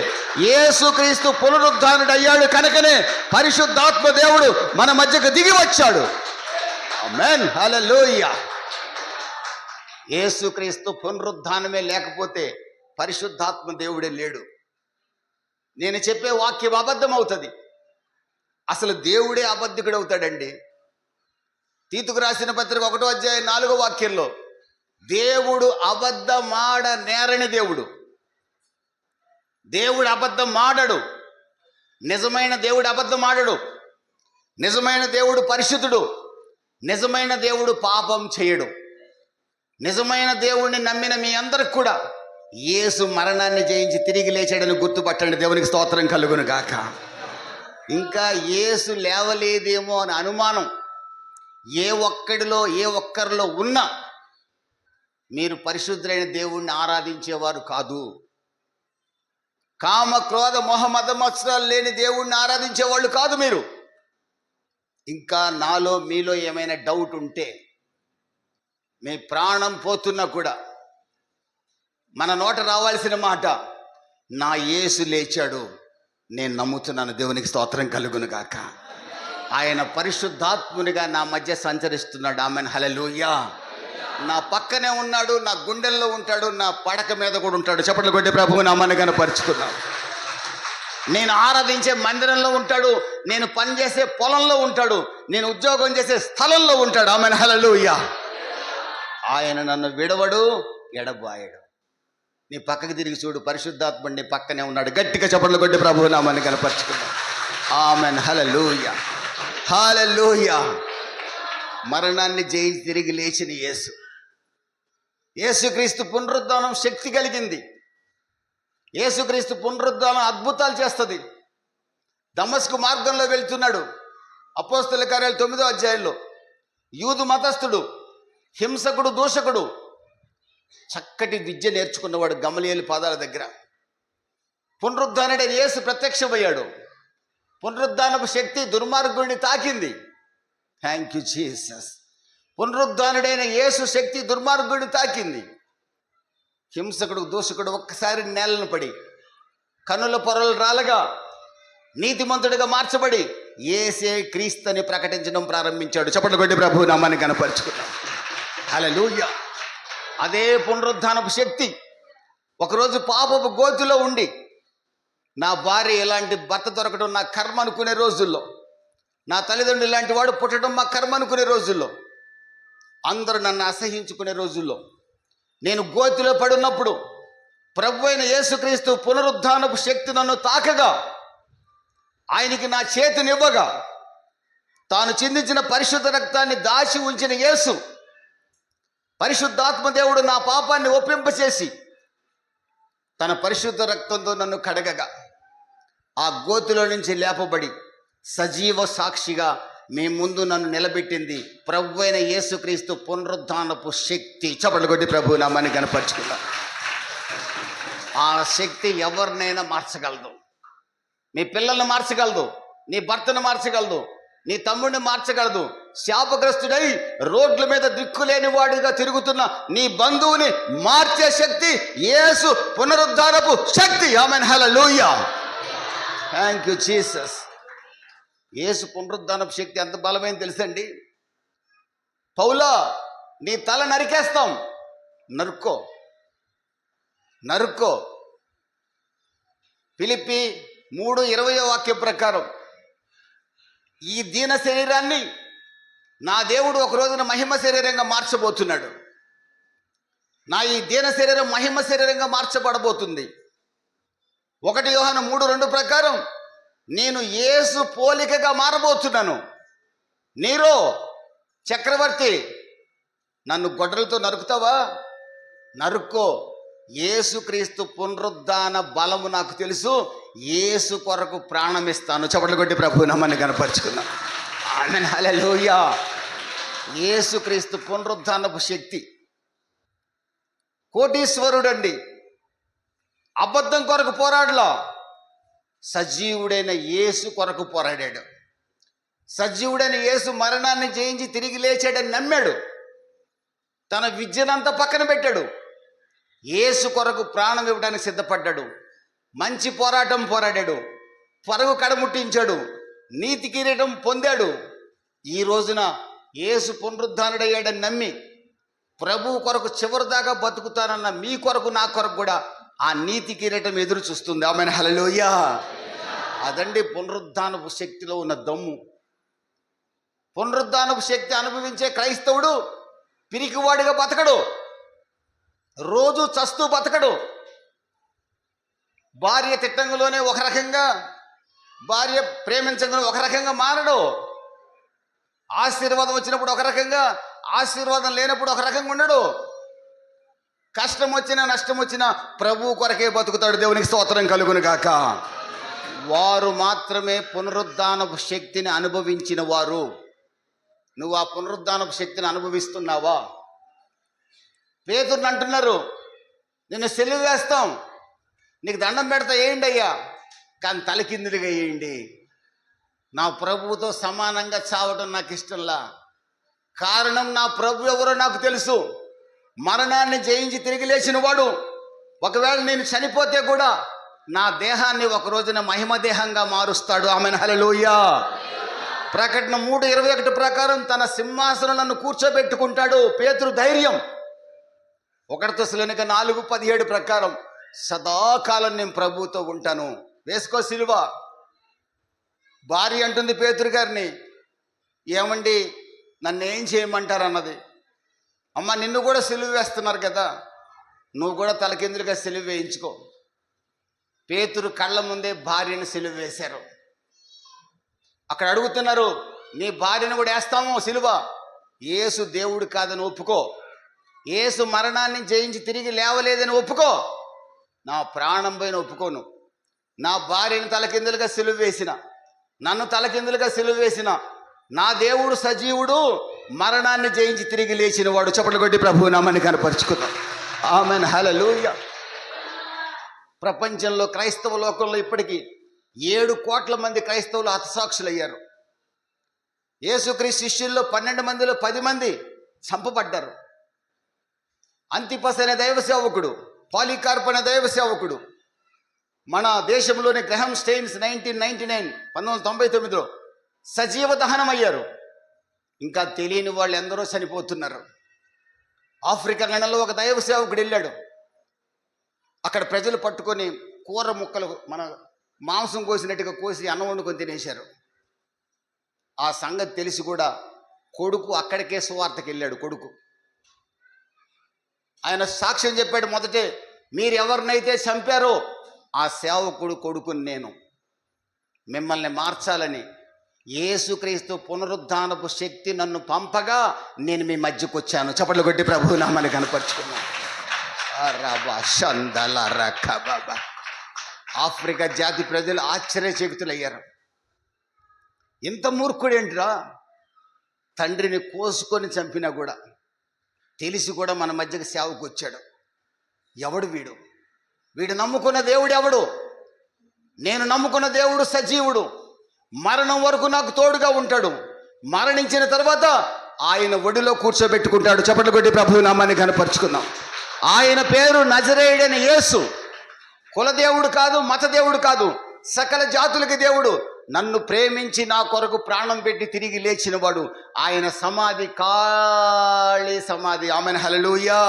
S1: యేసుక్రీస్తు పునరుద్ధానుడు అయ్యాడు కనుకనే పరిశుద్ధాత్మ దేవుడు మన మధ్యకు దిగి వచ్చాడు. ఆమేన్, హల్లెలూయా. యేసుక్రీస్తు పునరుద్ధానమే లేకపోతే పరిశుద్ధాత్మ దేవుడే లేడు. నేను చెప్పే వాక్యం అబద్ధం అవుతుంది. అసలు దేవుడే అబద్ధికుడు అవుతాడండి. తీతుకు రాసిన పత్రిక 1వ అధ్యాయం 4వ వాక్యంలో, దేవుడు అబద్ధమాడ నేరని దేవుడు. దేవుడు అబద్ధం ఆడడు. నిజమైన దేవుడు అబద్ధం ఆడడు. నిజమైన దేవుడు పరిశుద్ధుడు. నిజమైన దేవుడు పాపం చేయడు. నిజమైన దేవుణ్ణి నమ్మిన మీ అందరికి కూడా యేసు మరణాన్ని జయించి తిరిగి లేచాడని గుర్తుపట్టండి. దేవునికి స్తోత్రం కలుగును గాక. ఇంకా యేసు లేవలేదేమో అని అనుమానం ఏ ఒక్కరిలో ఉన్నా మీరు పరిశుద్ధులైన దేవుణ్ణి ఆరాధించేవారు కాదు. కామ క్రోధ మోహ మద మత్సరాలు లేని దేవుణ్ణి ఆరాధించేవాళ్ళు కాదు మీరు. ఇంకా నాలో మీలో ఏమైనా డౌట్ ఉంటే, మీ ప్రాణం పోతున్నా కూడా మన నోట రావాల్సిన మాట, నా యేసు లేచాడు, నేను నమ్ముతున్నాను. దేవునికి స్తోత్రం కలుగును గాక. ఆయన పరిశుద్ధాత్మునిగా నా మధ్య సంచరిస్తున్నాడు. ఆమెన్, హల్లెలూయా. నా పక్కనే ఉన్నాడు, నా గుండెల్లో ఉంటాడు, నా పడక మీద కూడా ఉంటాడు. చప్పట్లు కొట్టి ప్రభువు నామాన్ని కనపరుచుకున్నాడు. నేను ఆరాధించే మందిరంలో ఉంటాడు, నేను పనిచేసే పొలంలో ఉంటాడు, నేను ఉద్యోగం చేసే స్థలంలో ఉంటాడు. ఆమెన్, హల్లెలూయా. ఆయన నన్ను విడవడు, ఎడబాయడు. నీ పక్కకి తిరిగి చూడు, పరిశుద్ధాత్ముడు నీ పక్కనే ఉన్నాడు. గట్టిగా చప్పట్లు కొట్టి ప్రభువు నామాన్ని కనపరుచుకున్నాడు. ఆమెన్, హల్లెలూయా, హల్లెలూయా. మరణాన్ని జయించి తిరిగి లేచిన యేసు, యేసుక్రీస్తు పునరుద్ధానం శక్తి కలిగింది. యేసుక్రీస్తు పునరుద్ధానం అద్భుతాలు చేస్తుంది. దమస్కు మార్గంలో వెళ్తున్నాడు. అపోస్తలుల కార్యాలు 9వ అధ్యాయంలో యూదు మతస్థుడు, హింసకుడు, దూషకుడు, చక్కటి విద్య నేర్చుకున్నవాడు గమలీయేలు పాదాల దగ్గర పునరుద్ధానుడైన యేసు ప్రత్యక్షమయ్యాడు. పునరుద్ధానపు శక్తి దుర్మార్గుడిని తాకింది. Thank you Jesus. పునరుద్ధానుడైన యేసు శక్తి దుర్మార్గుడిని తాకింది. హింసకుడు, దూషకుడు ఒక్కసారి నేలను పడి కన్నుల పొరలు రాలగా నీతిమంతుడిగా మార్చబడి యేసే క్రీస్తుని ప్రకటించడం ప్రారంభించాడు. చప్పట్లు కొట్టి ప్రభువు నామాన్ని కనపరుచుకున్నాం. హల్లెలూయా. అదే పునరుద్ధానపు శక్తి ఒకరోజు పాపపు గోతిలో ఉండి, నా భార్య ఇలాంటి భర్త దొరకడం నా కర్మ అనుకునే రోజుల్లో, నా తల్లిదండ్రులు ఇలాంటి వాడు పుట్టడం మా కర్మ అనుకునే రోజుల్లో, అందరూ నన్ను అసహించుకునే రోజుల్లో, నేను గోతిలో పడున్నప్పుడు ప్రభు అయిన యేసుక్రీస్తు పునరుద్ధానపు శక్తి నన్ను తాకగా, ఆయనకి నా చేతినివ్వగా, తాను చిందించిన పరిశుద్ధ రక్తాన్ని దాచి ఉంచిన యేసు, పరిశుద్ధాత్మ దేవుడు నా పాపాన్ని ఒప్పింపచేసి తన పరిశుద్ధ రక్తంతో నన్ను కడగగా, ఆ గోతిలో నుంచి లేపబడి సజీవ సాక్షిగా మీ ముందు నన్ను నిలబెట్టింది ప్రభు అయిన యేసుక్రీస్తు పునరుద్ధానపు శక్తి. చప్పట్లు కొట్టి ప్రభువు నామాన్ని కనపరుచుకుందాం. ఆ శక్తి ఎవరినైనా మార్చగలదు. మీ పిల్లల్ని మార్చగలదు, నీ భర్తను మార్చగలదు, నీ తమ్ముడిని మార్చగలదు. శాపగ్రస్తుడై రోడ్ల మీద దిక్కులేని వాడిగా తిరుగుతున్న నీ బంధువుని మార్చే శక్తి యేసు పునరుద్ధానపు శక్తి. ఆమేన్, హల్లెలూయా. Thank you Jesus. యేసు పునరుద్ధానపు శక్తి ఎంత బలమైంది తెలుసండి. పౌలా, నీ తల నరికేస్తాం, నరుక్కో, నరుక్కో. ఫిలిప్పీ 3:20 వాక్యం ప్రకారం ఈ దీన శరీరాన్ని నా దేవుడు ఒక రోజున మహిమ శరీరంగా మార్చబోతున్నాడు. నా ఈ దీన శరీరం మహిమ శరీరంగా మార్చబడబోతుంది. 1 యోహాను 3:2 ప్రకారం నేను యేసు పోలికగా మారబోతున్నాను. నీరో చక్రవర్తి, నన్ను గొడ్డలతో నరుకుతావా? నరుక్కో. యేసుక్రీస్తు పునరుద్ధాన బలము నాకు తెలుసు, యేసు కొరకు ప్రాణం ఇస్తాను. చప్పట్లు కొట్టి ప్రభు నామాన్ని కనపరుచుకుందాం. ఆమేన్, హల్లెలూయా. యేసుక్రీస్తు పునరుద్ధానపు శక్తి. కోటీశ్వరుడండి, అబద్ధం కొరకు పోరాడలా, సజీవుడైన యేసు కొరకు పోరాడాడు. సజీవుడైన యేసు మరణాన్ని జయించి తిరిగి లేచాడని నమ్మాడు. తన విద్యనంతా పక్కన పెట్టాడు. యేసు కొరకు ప్రాణం ఇవ్వడానికి సిద్ధపడ్డాడు. మంచి పోరాటం పోరాడాడు. పరుగు కడముట్టించాడు. నీతి కిరీటం పొందాడు. ఈ రోజున యేసు పునరుద్ధానుడయ్యాడని నమ్మి ప్రభువు కొరకు చివరి దాకా బతుకుతానన్న మీ కొరకు, నా కొరకు కూడా ఆ నీతి కిరీటం ఎదురు చూస్తుంది. ఆమేన్, హల్లెలూయా. అదండి పునరుద్ధానపు శక్తిలో ఉన్న దమ్ము. పునరుద్ధానపు శక్తి అనుభవించే క్రైస్తవుడు పిరికివాడిగా బతకడు, రోజు చస్తూ బతకడు. భార్య తిట్టంలోనే ఒక రకంగా, భార్య ప్రేమించగానే ఒక రకంగా మారడు. ఆశీర్వాదం వచ్చినప్పుడు ఒక రకంగా, ఆశీర్వాదం లేనప్పుడు ఒక రకంగా ఉండడు. కష్టం వచ్చినా నష్టం వచ్చినా ప్రభువు కొరకే బతుకుతాడు. దేవునికి స్తోత్రం కలుగును గాక. వారు మాత్రమే పునరుద్ధానపు శక్తిని అనుభవించిన వారు. నువ్వు ఆ పునరుద్ధానపు శక్తిని అనుభవిస్తున్నావా? పేతురుని అంటున్నారు, నిన్ను సిలువ వేస్తాం, నీకు దండం పెడతా, వేయండి అయ్యా, కానీ తలకిందులుగా వేయండి. నా ప్రభువుతో సమానంగా చావడం నాకు ఇష్టంలా. కారణం, నా ప్రభు ఎవరో నాకు తెలుసు. మరణాన్ని జయించి తిరిగి లేచిన వాడు. ఒకవేళ నేను చనిపోతే కూడా నా దేహాన్ని ఒక రోజున మహిమ దేహంగా మారుస్తాడు. ఆమేన్, హల్లెలూయా. ప్రకటన 3:21 ప్రకారం తన సింహాసనం నన్ను కూర్చోబెట్టుకుంటాడు. పేతురు ధైర్యం. 1 తెస్సలోనిక 4:17 ప్రకారం సదాకాలం నేను ప్రభువుతో ఉంటాను. వేసుకో సిలువ. భార్య అంటుంది పేతురు గారిని, ఏమండి నన్ను ఏం చేయమంటారు అన్నది. అమ్మ, నిన్ను కూడా సిలువ వేస్తున్నారు కదా, నువ్వు కూడా తలకిందులుగా సిలువ వేయించుకో. పేతురు కళ్ళ ముందే భార్యను సిలువ వేశారు. అక్కడ అడుగుతున్నారు, నీ భార్యను కూడా వేస్తాము సిలువ. యేసు దేవుడు కాదని ఒప్పుకో. యేసు మరణాన్ని జయించి తిరిగి లేవలేదని ఒప్పుకో. నా ప్రాణం పైన ఒప్పుకోను. నా భార్యను తలకిందులుగా సిలువ వేసిన, నన్ను తలకిందులుగా సిలువ వేసిన నా దేవుడు సజీవుడు, మరణాన్ని జయించి తిరిగి లేచిన వాడు. చప్పట్లు కొట్టి ప్రభువు నామాన్ని కనపరుచుకుందాం. ఆమేన్, హల్లెలూయా. ప్రపంచంలో క్రైస్తవ లోకంలో ఇప్పటికీ 7 కోట్ల మంది క్రైస్తవులు హతసాక్షులయ్యారు. యేసుక్రీస్తు శిష్యుల్లో 12 మందిలో 10 మంది చంపబడ్డారు. అంతిపస్ అనే దైవ సేవకుడు, పాలికార్ప్ అనే దైవ సేవకుడు, మన దేశంలోని గ్రహం స్టెయిన్స్ 1999లో సజీవ దహనం అయ్యారు. ఇంకా తెలియని వాళ్ళు ఎందరో చనిపోతున్నారు. ఆఫ్రికా ఖండంలో ఒక దైవ సేవకుడు వెళ్ళాడు. అక్కడ ప్రజలు పట్టుకొని కూర ముక్కలు, మన మాంసం కోసినట్టుగా కోసి అన్నం వండుకొని తినేశారు. ఆ సంగతి తెలిసి కూడా కొడుకు అక్కడికే సువార్తకి వెళ్ళాడు. కొడుకు ఆయన సాక్ష్యం చెప్పాడు. మొదటే, మీరు ఎవరినైతే చంపారో ఆ సేవకుడు కొడుకుని నేను, మిమ్మల్ని మార్చాలని యేసుక్రీస్తు పునరుద్ధానపు శక్తి నన్ను పంపగా నేను మీ మధ్యకు వచ్చాను. చప్పట్లు కొట్టి ప్రభువు నామాన్ని కనపరుచుకున్నాను. ఆఫ్రికా జాతి ప్రజలు ఆశ్చర్యచకితులయ్యారు. ఇంత మూర్ఖుడేంటిరా, తండ్రిని కోసుకొని చంపినా కూడా తెలిసి కూడా మన మధ్యకి సేవకు వచ్చాడు. ఎవడు వీడు? వీడు నమ్ముకున్న దేవుడు ఎవడు? నేను నమ్ముకున్న దేవుడు సజీవుడు, మరణం వరకు నాకు తోడుగా ఉంటాడు. మరణించిన తర్వాత ఆయన ఒడిలో కూర్చోబెట్టుకుంటాడు. చప్పట్లు కొట్టి ప్రభువు నామాన్ని కనపరుచుకుందాం. ఆయన పేరు నజరేయుడైన యేసు. కులదేవుడు కాదు, మత దేవుడు కాదు, సకల జాతులకి దేవుడు. నన్ను ప్రేమించి నా కొరకు ప్రాణం పెట్టి తిరిగి లేచిన వాడు. ఆయన సమాధి ఖాళీ సమాధి. ఆమేన్, హల్లెలూయా.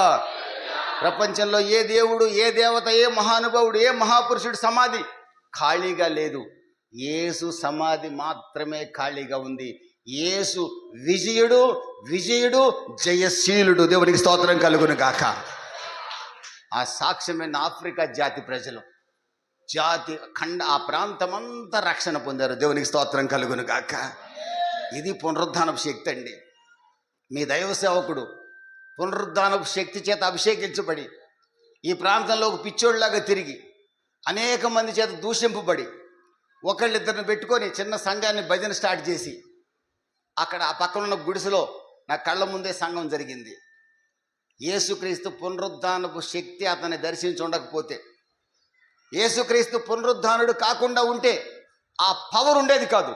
S1: ప్రపంచంలో ఏ దేవుడు, ఏ దేవత, ఏ మహానుభావుడు, ఏ మహాపురుషుడు సమాధి ఖాళీగా లేదు. యేసు సమాధి మాత్రమే ఖాళీగా ఉంది. యేసు విజయుడు, విజయుడు, జయశీలుడు. దేవునికి స్తోత్రం కలుగును గాక. ఆ సాక్ష్యమైన ఆఫ్రికా జాతి ప్రజలు, జాతి ఖండ, ఆ ప్రాంతమంతా రక్షణ పొందారు. దేవునికి స్తోత్రం కలుగును గాక. ఇది పునరుద్ధానపు శక్తి అండి. మీ దైవ సేవకుడు పునరుద్ధానపు శక్తి చేత అభిషేకించబడి ఈ ప్రాంతంలో ఒక పిచ్చోళ్ళలాగా తిరిగి అనేక మంది చేత దూషింపబడి ఒకళ్ళిద్దరిని పెట్టుకొని చిన్న సంఘాన్ని భజన స్టార్ట్ చేసి అక్కడ ఆ పక్కన ఉన్న గుడిసెలో నా కళ్ళ ముందే సంఘం జరిగింది. యేసుక్రీస్తు పునరుద్ధానపు శక్తి అతన్ని దర్శించి ఉండకపోతే, యేసుక్రీస్తు పునరుద్ధానుడు కాకుండా ఉంటే ఆ పవర్ ఉండేది కాదు.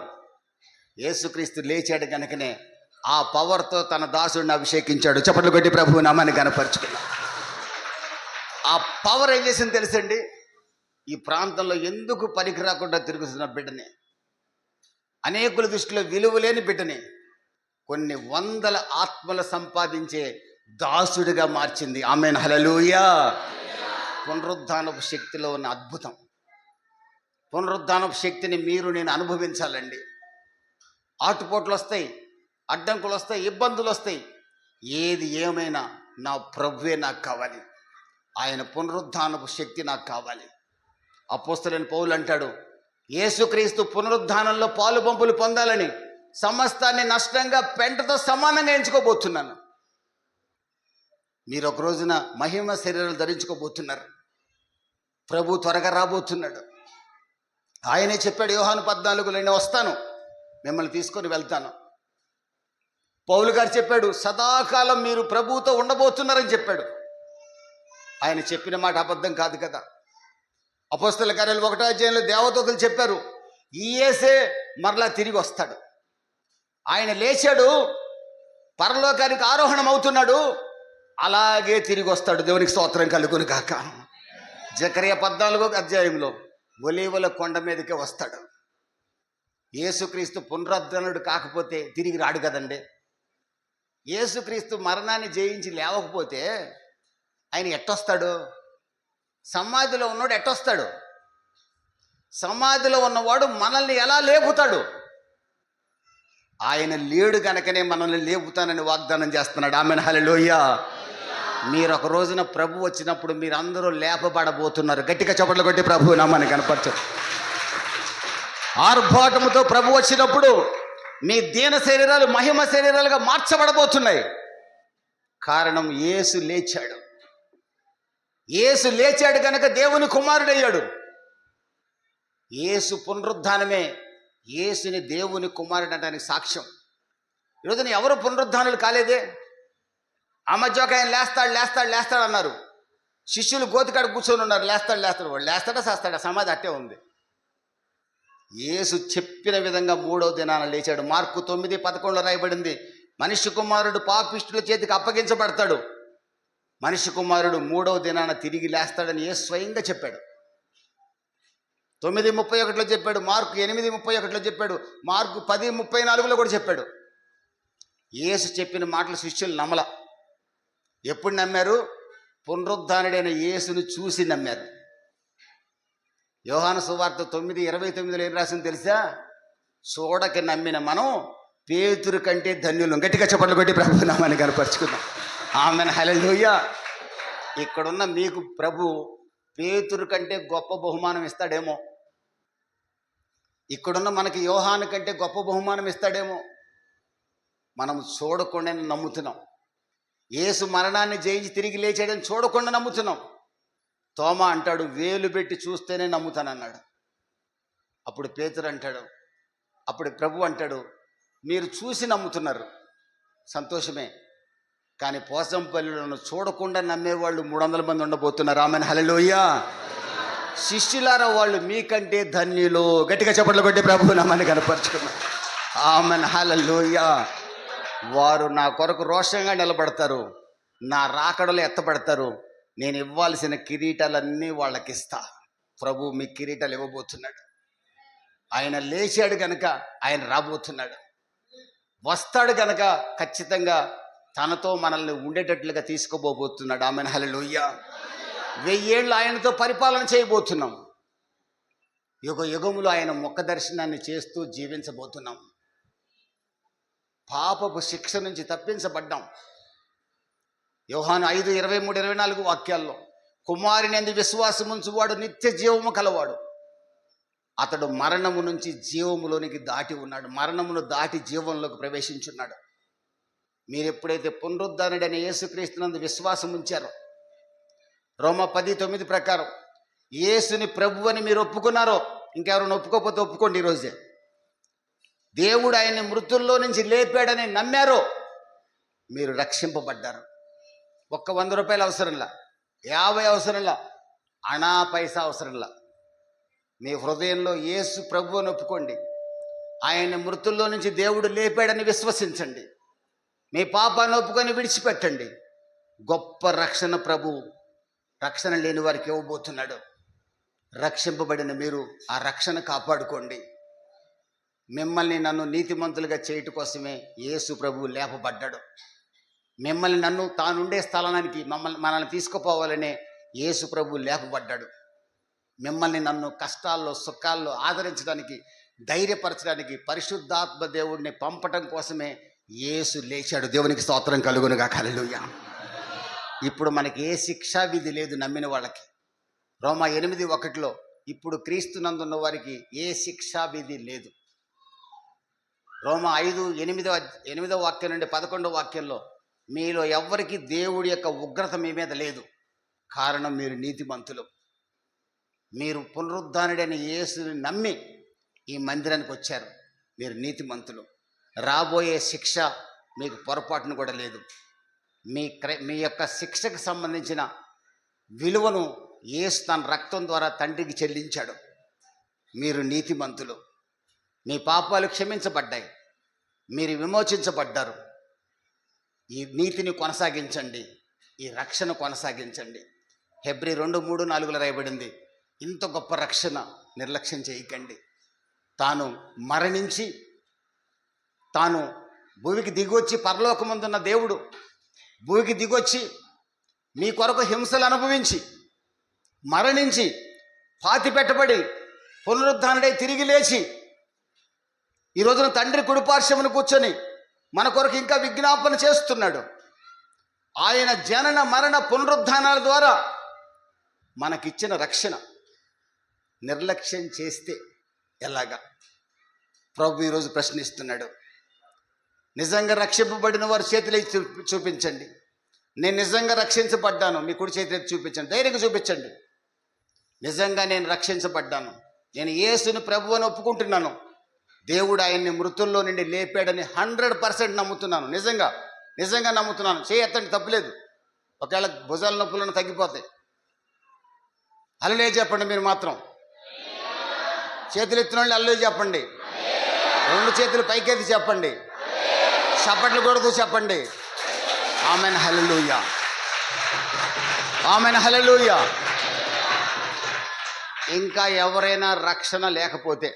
S1: యేసుక్రీస్తు లేచాడు కనుకనే ఆ పవర్తో తన దాసుడిని అభిషేకించాడు. చప్పట్లు కొట్టి ప్రభువు నామాన్ని గణపరుచుకున్నాడు. ఆ పవర్ ఏం చేసింది తెలుసండి? ఈ ప్రాంతంలో ఎందుకు పనికి రాకుండా తిరుగుతున్న బిడ్డని, అనేకుల దృష్టిలో విలువలేని బిడ్డని కొన్ని వందల ఆత్మలు సంపాదించే దాసుడిగా మార్చింది. ఆమేన్, హల్లెలూయా. పునరుద్ధానపు శక్తిలో ఉన్న అద్భుతం. పునరుద్ధానపు శక్తిని మీరు నేను అనుభవించాలండి. ఆటుపోట్లు వస్తాయి, అడ్డంకులు వస్తాయి, ఇబ్బందులు వస్తాయి. ఏది ఏమైనా నా ప్రభువే నాకు కావాలి. ఆయన పునరుద్ధానపు శక్తి నాకు కావాలి. అపోస్తలుడైన పౌలు అంటాడు, యేసుక్రీస్తు పునరుద్ధానంలో పాలు పంపులు పొందాలని సమస్తాన్ని నష్టంగా పెంటతో సమానంగా ఎంచుకోబోతున్నాను. మీరు ఒక రోజున మహిమ శరీరాలు ధరించుకోబోతున్నారు. ప్రభు త్వరగా రాబోతున్నాడు. ఆయనే చెప్పాడు యోహాను 14లో, నేను వస్తాను, మిమ్మల్ని తీసుకొని వెళ్తాను. పౌలు గారు చెప్పాడు, సదాకాలం మీరు ప్రభువుతో ఉండబోతున్నారని చెప్పాడు. ఆయన చెప్పిన మాట అబద్ధం కాదు కదా. అపోస్తల కార్యాలు 1వ అధ్యాయంలో దేవదూతలు చెప్పారు, ఈ యేసే మరలా తిరిగి వస్తాడు. ఆయన లేచాడు, పరలోకానికి ఆరోహణం అవుతున్నాడు, అలాగే తిరిగి వస్తాడు. దేవునికి స్తోత్రం కలుగును గాక. జకర్యా 14వ అధ్యాయంలో ఒలీవల కొండ మీదకే వస్తాడు. యేసుక్రీస్తు పునరుద్ధరణుడు కాకపోతే తిరిగి రాడు కదండి. యేసుక్రీస్తు మరణాన్ని జయించి లేవకపోతే ఆయన ఎట్టొస్తాడు? సమాధిలో ఉన్నవాడు ఎట్టొస్తాడు? సమాధిలో ఉన్నవాడు మనల్ని ఎలా లేపుతాడు? ఆయన లేడు గనకనే మనల్ని లేపుతానని వాగ్దానం చేస్తున్నాడు. ఆమేన్, హల్లెలూయా. మీరు ఒక రోజున ప్రభు వచ్చినప్పుడు మీరు అందరూ లేపబడబోతున్నారు. గట్టిగా చప్పట్లు కొట్టి ప్రభు నామాన్ని కనపరచు. ఆర్భాటముతో ప్రభు వచ్చినప్పుడు మీ దీన శరీరాలు మహిమ శరీరాలుగా మార్చబడబోతున్నాయి. కారణం యేసు లేచాడు. యేసు లేచాడు కనుక దేవుని కుమారుడయ్యాడు. యేసు పునరుద్ధానమే యేసుని దేవుని కుమారుడు అనడానికి సాక్ష్యం. ఈరోజున ఎవరు పునరుద్ధానులు కాలేదే. ఆ మధ్య ఒక ఆయన లేస్తాడు లేస్తాడు లేస్తాడు అన్నారు. శిష్యులు గోతికాడ కూర్చొని ఉన్నారు. లేస్తాడు లేస్తాడు. వాడు లేస్తాడా చేస్తాడా? సమాధి అట్టే ఉంది. యేసు చెప్పిన విధంగా 3వ దినాన లేచాడు. మార్కు 9:11 రాయబడింది, మనిషి కుమారుడు పాపిష్టుల చేతికి అప్పగించబడతాడు, మనిషి కుమారుడు 3వ దినాన తిరిగి లేస్తాడని యేసు స్వయంగా చెప్పాడు. 9:31లో చెప్పాడు, మార్కు 8:31లో చెప్పాడు, మార్కు 10:34లో కూడా చెప్పాడు. యేసు చెప్పిన మాటలు శిష్యులు నమ్మల. ఎప్పుడు నమ్మారు? పునరుద్ధానుడైన యేసును చూసి నమ్మారు. యోహాను సువార్త 9:29లో ఏం రాసింది తెలుసా? చూడక నమ్మిన మనం పేతురు కంటే ధన్యులం. గట్టిగా చప్పట్లు కొట్టి ప్రభు నామాన్ని కనపరుచుకుందాం. ఆమేన్, హల్లెలూయా. ఇక్కడున్న మీకు ప్రభు పేతురు కంటే గొప్ప బహుమానం ఇస్తాడేమో. ఇక్కడున్న మనకి యోహాను కంటే గొప్ప బహుమానం ఇస్తాడేమో. మనం చూడకుండా నమ్ముతున్నాం. యేసు మరణాన్ని జయించి తిరిగి లేచాడని చూడకుండా నమ్ముతున్నాం. తోమా అంటాడు, వేలు పెట్టి చూస్తేనే నమ్ముతానన్నాడు. అప్పుడు పేతురు అంటాడు, అప్పుడు ప్రభు అంటాడు, మీరు చూసి నమ్ముతున్నారు, సంతోషమే, కానీ పోసంపల్లిలో చూడకుండా నమ్మేవాళ్ళు 300 మంది ఉండబోతున్నారు. ఆమేన్, హల్లెలూయా. శిష్యులారా, వాళ్ళు మీకంటే ధన్యులు. గట్టిగా చప్పట్లు కొట్టి ప్రభు నామాన్ని కనపరుచుకున్నారు. ఆమేన్, హల్లెలూయా. వారు నా కొరకు రోషంగా నిలబడతారు, నా రాకడలో ఎత్తబడతారు. నేను ఇవ్వాల్సిన కిరీటాలన్నీ వాళ్ళకి ఇస్తా. ప్రభు మీ కిరీటాలు ఇవ్వబోతున్నాడు. ఆయన లేచాడు కనుక ఆయన రాబోతున్నాడు. వస్తాడు కనుక ఖచ్చితంగా తనతో మనల్ని ఉండేటట్లుగా తీసుకోబోతున్నాడు. ఆమేన్, హల్లెలూయా. 1000 ఏళ్ళు ఆయనతో పరిపాలన చేయబోతున్నాం. యుగ యుగములు ఆయన ముఖ దర్శనాన్ని చేస్తూ జీవించబోతున్నాం. పాపపు శిక్ష నుంచి తప్పించబడ్డాం. యోహాను 5:23-24 వాక్యాల్లో, కుమారుని యందు విశ్వాసముంచువాడు నిత్య జీవము కలవాడు, అతడు మరణము నుంచి జీవములోనికి దాటి ఉన్నాడు. మరణమును దాటి జీవంలోకి ప్రవేశించున్నాడు. మీరు ఎప్పుడైతే పునరుద్ధరణుడైన యేసుక్రీస్తునందు విశ్వాసం ఉంచారో, రోమా 10:9 ప్రకారం యేసుని ప్రభు అని మీరు ఒప్పుకున్నారో, ఇంకెవరైనా ఒప్పుకోకపోతే ఒప్పుకోండి ఈరోజే. దేవుడు ఆయన్ని మృతుల్లో నుంచి లేపాడని నమ్మారో మీరు రక్షింపబడ్డారు. ఒక్క 100 రూపాయలు అవసరంలా, 50 అవసరంలా, అణా పైసా అవసరంలా. మీ హృదయంలో యేసు ప్రభు అని ఒప్పుకోండి. ఆయన మృతుల్లో నుంచి దేవుడు లేపాడని విశ్వసించండి. మీ పాపాన్ని ఒప్పుకొని విడిచిపెట్టండి. గొప్ప రక్షణ ప్రభు రక్షణ లేని వారికి ఇవ్వబోతున్నాడు. రక్షింపబడిన మీరు ఆ రక్షణ కాపాడుకోండి. మిమ్మల్ని నన్ను నీతిమంతులుగా చేయటం కోసమే యేసు ప్రభువు లేపబడ్డాడు. మిమ్మల్ని నన్ను తానుండే స్థలానికి మనల్ని తీసుకుపోవాలనే యేసు ప్రభువు లేపబడ్డాడు. మిమ్మల్ని నన్ను కష్టాల్లో సుఖాల్లో ఆదరించడానికి, ధైర్యపరచడానికి పరిశుద్ధాత్మ దేవుడిని పంపటం కోసమే యేసు లేచాడు. దేవునికి స్తోత్రం కలుగునుగా. హల్లెలూయా. ఇప్పుడు మనకి ఏ శిక్షా విధి లేదు నమ్మిన వాళ్ళకి. రోమా 8:1 ఇప్పుడు క్రీస్తునందున్న వారికి ఏ శిక్షా విధి లేదు. రోమా 5:8 వాక్యం నుండి 11 వాక్యంలో మీలో ఎవ్వరికి దేవుడి యొక్క ఉగ్రత మీ మీద లేదు, కారణం మీరు నీతిమంతులు. మీరు పునరుద్ధానుడైన యేసుని నమ్మి ఈ మందిరానికి వచ్చారు. మీరు నీతిమంతులు. రాబోయే శిక్ష మీకు పొరపాటును కూడా లేదు. మీ యొక్క శిక్షకు సంబంధించిన విలువను యేసు తన రక్తం ద్వారా తండ్రికి చెల్లించాడు. మీరు నీతిమంతులు. మీ పాపాలు క్షమించబడ్డాయి. మీరు విమోచించబడ్డారు. ఈ నీతిని కొనసాగించండి, ఈ రక్షణ కొనసాగించండి. హెబ్రీ 2:3-4 రాయబడింది, ఇంత గొప్ప రక్షణ నిర్లక్ష్యం చేయకండి. తాను మరణించి తాను భూమికి దిగొచ్చి, పరలోకమందున్న దేవుడు భూమికి దిగొచ్చి మీ కొరకు హింసలు అనుభవించి మరణించి పాతిపెట్టబడి పునరుద్ధానుడై తిరిగి లేచి ఈ రోజున తండ్రి కుడిపార్శ్వమున కూర్చొని మన కొరకు ఇంకా విజ్ఞాపన చేస్తున్నాడు. ఆయన జనన మరణ పునరుద్ధానాల ద్వారా మనకిచ్చిన రక్షణ నిర్లక్ష్యం చేస్తే ఎలాగా? ప్రభు ఈరోజు ప్రశ్నిస్తున్నాడు. నిజంగా రక్షింపబడిన వారు చేతులు చూపించండి. నేను నిజంగా రక్షించబడ్డాను, మీ కుడి చేతులు చూపించండి. ధైర్యంగా చూపించండి. నిజంగా నేను రక్షించబడ్డాను, నేను యేసుని ప్రభు అని ఒప్పుకుంటున్నాను, దేవుడు ఆయన్ని మృతుల్లో నుండి లేపాడని 100% నమ్ముతున్నాను. నిజంగా నమ్ముతున్నాను. చేయొద్దండి, తప్పులేదు. ఒకవేళ భుజాల నొప్పులను తగ్గిపోతాయి. హల్లెలూయా చెప్పండి. మీరు మాత్రం చేతులు ఎత్తిన వాళ్ళు హల్లెలూయా చెప్పండి. 2 చేతులు పైకెత్తి చెప్పండి. చప్పట్లు కొడుతూ చెప్పండి. Amen hallelujah, amen hallelujah. ఇంకా ఎవరైనా రక్షణ లేకపోతే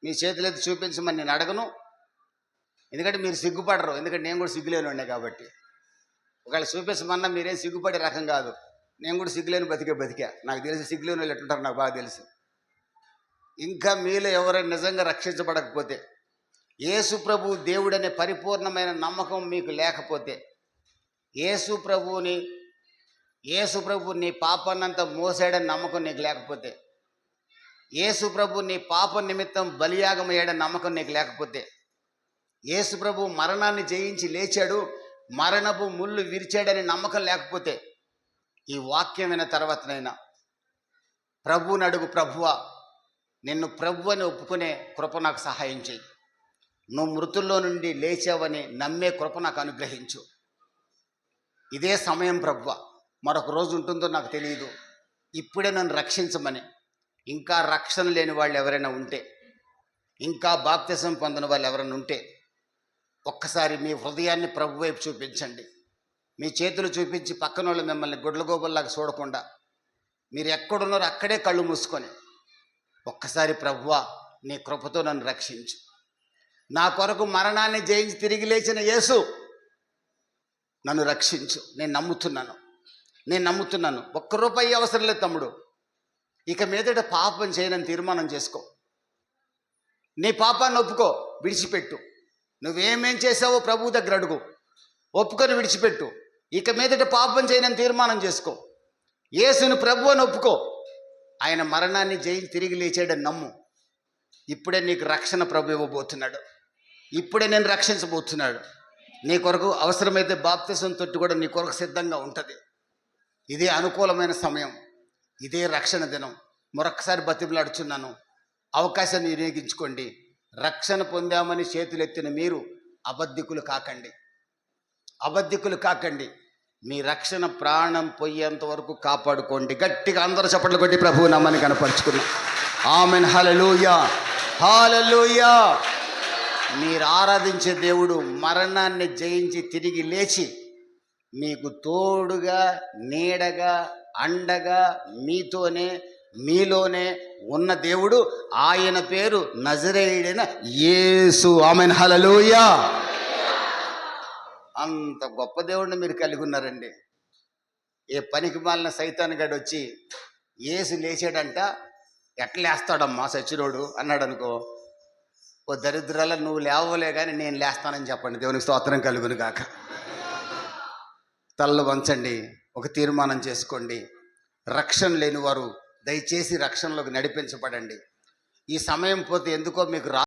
S1: మీ చేతులు ఎత్తి చూపించమని నేను అడగను. ఎందుకంటే మీరు సిగ్గుపడరు, ఎందుకంటే నేను కూడా సిగ్గులేని ఉండే కాబట్టి. ఒకవేళ చూపించమన్నా మీరేం సిగ్గుపడే రకం కాదు. నేను కూడా సిగ్గులేని బతికా. నాకు తెలిసి సిగ్గులేని వాళ్ళు ఎట్టుంటారు నాకు బాగా తెలుసు. ఇంకా మీలో ఎవరైనా నిజంగా రక్షించబడకపోతే, యేసు ప్రభు దేవుడనే పరిపూర్ణమైన నమ్మకం మీకు లేకపోతే, యేసు ప్రభు నీ పాపాన్నంతా మోసాడని నమ్మకం నీకు లేకపోతే, యేసు ప్రభు నీ పాప నిమిత్తం బలియాగం అయ్యాడని నమ్మకం నీకు లేకపోతే, యేసు ప్రభు మరణాన్ని జయించి లేచాడు, మరణపు ముళ్ళు విరిచాడని నమ్మకం లేకపోతే, ఈ వాక్యం విన్న తర్వాతనైనా ప్రభువుని అడుగు, ప్రభువా నిన్ను ప్రభు అని ఒప్పుకునే కృప నాకు సహాయం చేయి. నువ్వు మృతుల్లో నుండి లేచావని నమ్మే కృప నాకు అనుగ్రహించు. ఇదే సమయం ప్రభువా, మరొక రోజు ఉంటుందో నాకు తెలియదు, ఇప్పుడే నన్ను రక్షించమని. ఇంకా రక్షణ లేని వాళ్ళు ఎవరైనా ఉంటే, ఇంకా బాప్తిసం పొందిన వాళ్ళు ఎవరైనా ఉంటే, ఒక్కసారి మీ హృదయాన్ని ప్రభు వైపు చూపించండి. మీ చేతులు చూపించి పక్కన వాళ్ళు మిమ్మల్ని గుడ్లగోబల్లాగా చూడకుండా మీరు ఎక్కడున్నారో అక్కడే కళ్ళు మూసుకొని ఒక్కసారి ప్రభువా నీ కృపతో నన్ను రక్షించు. నా కొరకు మరణాన్ని జయించి తిరిగి లేచిన యేసు నన్ను రక్షించు. నేను నమ్ముతున్నాను. ₹1 అవసరం లేదు తమ్ముడు. ఇక మీదట పాపం చేయనని తీర్మానం చేసుకో. నీ పాపాన్ని ఒప్పుకో, విడిచిపెట్టు. నువ్వేమేం చేసావో ప్రభువు దగ్గర అడుగు, ఒప్పుకొని విడిచిపెట్టు. ఇక మీదట పాపం చేయనని తీర్మానం చేసుకో. యేసుని ప్రభు అని ఒప్పుకో. ఆయన మరణాన్ని జయించి తిరిగి లేచాడని నమ్ము. ఇప్పుడే నీకు రక్షణ ప్రభు ఇవ్వబోతున్నాడు. ఇప్పుడే నేను రక్షించబోతున్నాడు. నీ కొరకు అవసరమైతే బాప్తిసం తొట్టు కూడా నీ కొరకు సిద్ధంగా ఉంటుంది. ఇదే అనుకూలమైన సమయం, ఇదే రక్షణ దినం. మరొక్కసారి బతిమలాడుచున్నాను, అవకాశాన్ని వినియోగించుకోండి. రక్షణ పొందామని చేతులెత్తిన మీరు అబద్ధికులు కాకండి, అబద్ధికులు కాకండి. మీ రక్షణ ప్రాణం పోయేంత వరకు కాపాడుకోండి. గట్టిగా అందరూ చప్పట్లు కొట్టి ప్రభువు నామాన్ని కనపరుచుకున్నాం. ఆమెన్. హల్లెలూయా, హల్లెలూయా. మీరు ఆరాధించే దేవుడు మరణాన్ని జయించి తిరిగి లేచి మీకు తోడుగా, నీడగా, అండగా, మీలోనే ఉన్న దేవుడు. ఆయన పేరు నజరేయుడైన యేసు. ఆమెన్. హల్లెలూయా. అంత గొప్ప దేవుడిని మీరు కలిగి ఉన్నారండి. ఏ పనికి మాలిన సైతాన్ గడు వచ్చి యేసు లేచాడంట, ఎట్లా లేస్తాడమ్మా సచ్చిరోడు అన్నాడు అనుకో, ఓ దరిద్రాల నువ్వు లేవలే కానీ నేను లేస్తానని చెప్పండి. దేవునికి స్తోత్రం కలుగును గాక. తలలు వంచండి, ఒక తీర్మానం చేసుకోండి. రక్షణ లేని వారు దయచేసి రక్షణలోకి నడిపించబడండి. ఈ సమయం పోతే ఎందుకో మీకు